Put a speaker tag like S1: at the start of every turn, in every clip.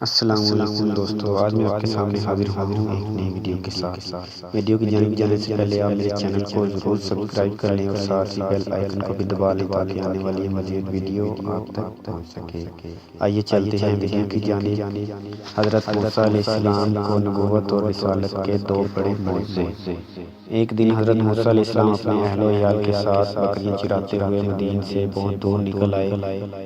S1: السلام علیکم دوستو، آج میں آپ کے سامنے حاضر ہوں ایک نئی ویڈیو کے ساتھ۔ ویڈیو کی جانب جانے سے پہلے آپ میرے چینل کو ضرور سبسکرائب کر لیں اور ساتھ ہی بیل آئیکن کو بھی دبا لیں تاکہ آنے والی مزید ویڈیو آپ تک پہنچ سکے۔ آئیے چلتے ہیں ویڈیو کی جانب۔ حضرت موسیٰ علیہ السلام کو نبوت اور رسالت کے دو بڑے معجزے۔ ایک دن حضرت موسیٰ علیہ السلام اپنے اہل و عیال کے ساتھ بکریاں چراتے ہوئے مدین سے بہت دور نکل آئے۔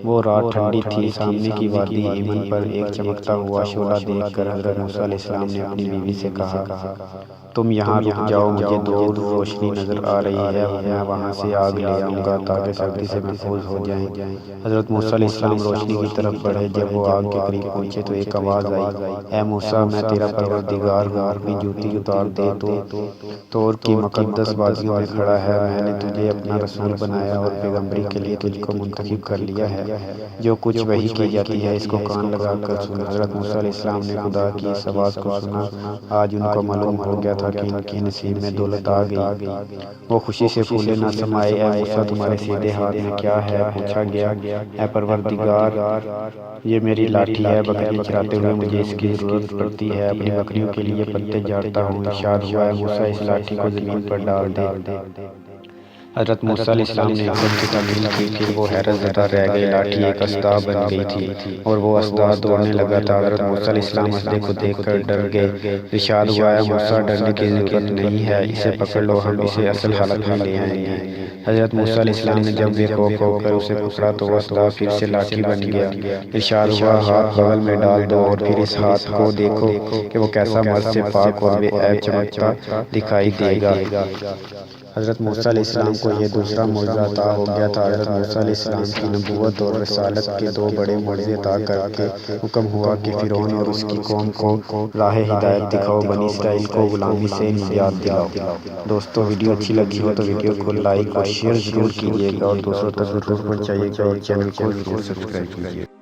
S1: وہ رات ٹھنڈی تھی۔ سامنے کی وادی ایمن پر ایک چمکتا ہوا شعلہ دیکھ کر حضرت موسیٰ علیہ السلام نے اپنی بیوی سے کہا، تم یہاں رک جاؤ، مجھے دور روشنی نظر آ رہی ہے، میں وہاں سے آگ لے آؤں گا تاکہ سردی سے محفوظ ہو جائیں۔ حضرت موسیٰ علیہ السلام روشنی کی طرف بڑھے۔ جب وہ آگ کے قریب پہنچے تو ایک آواز آئی، اے موسیٰ، میں تیرا پروردگار ہوں، اپنی جوتی اتار دے، تو طور کی مقدس وادیوں میں کھڑا ہے۔ میں نے تجھے اپنا رسول بنایا اور پیغمبری کے لیے تجھ کو منتخب کر لیا ہے۔ جو کچھ وحی کی جاتی ہے اس کو کان لگا کر سن۔ حضرت موسیٰ علیہ السلام نے خدا کی اس آواز کو سنا۔ آج ان کو معلوم ہو گیا تھا کہ ان کے نصیب میں دولت آ گئی۔ وہ خوشی سے پھولے نہ سمائے۔ اے موسیٰ، تمہارے سیدھے ہاتھ میں کیا ہے؟ پوچھا گیا۔ اے پروردگار، یہ میری لاٹھی ہے، بکریاں چراتے ہوئے مجھے اس کی ضرورت پڑتی ہے، اپنی بکریوں کے لیے پتے جھاڑتا ہوں۔ ارشاد ہوا، اے موسیٰ، اس لاٹھی کو زمین پر ڈال دے۔ حضرت موسیٰ علیہ السلام نے عقل کی تعمیل کی، پھر وہ حیرت زدہ رہ گئے۔ لاٹھی ایک اسدہ بن گئی تھی اور وہ اسدہ دوڑنے لگا تھا۔ حضرت موسیٰ علیہ السلام اسدے کو دیکھ کر ڈر گئے۔ ارشاد ہوا، اے موسیٰ، ڈرنے کی ضرورت نہیں ہے، اسے پکڑ لو، ہم اسے اصل حالت میں لے آئیں گے۔ حضرت موسیٰ علیہ السلام نے جب بے خوف ہو کر اسے پکڑا تو وہ اسدہ پھر سے لاٹھی بن گیا۔ ارشاد ہوا، ہاتھ بغل میں ڈال دو اور پھر اس ہاتھ کو دیکھو کہ وہ کیسا مرض سے پاک اور بے عیب چمکتا دکھائی دے گا۔ حضرت موسیٰ علیہ السلام کو یہ دوسرا معجزہ عطا ہو گیا تھا۔ حضرت موسیٰ علیہ السلام کی نبوت اور رسالت کے دو بڑے معجزے عطا کر کے حکم ہوا کہ فرعون اور اس کی قوم کو راہ ہدایت دکھاؤ، بنی اسرائیل کو غلامی سے نجات دلاؤ۔ دوستو، ویڈیو اچھی لگی ہو تو ویڈیو کو لائک اور شیئر ضرور کیجیے گا اور دوسروں تک ضرور پہنچائیے گا اور چینل کو ضرور سبسکرائب کیجیے گا۔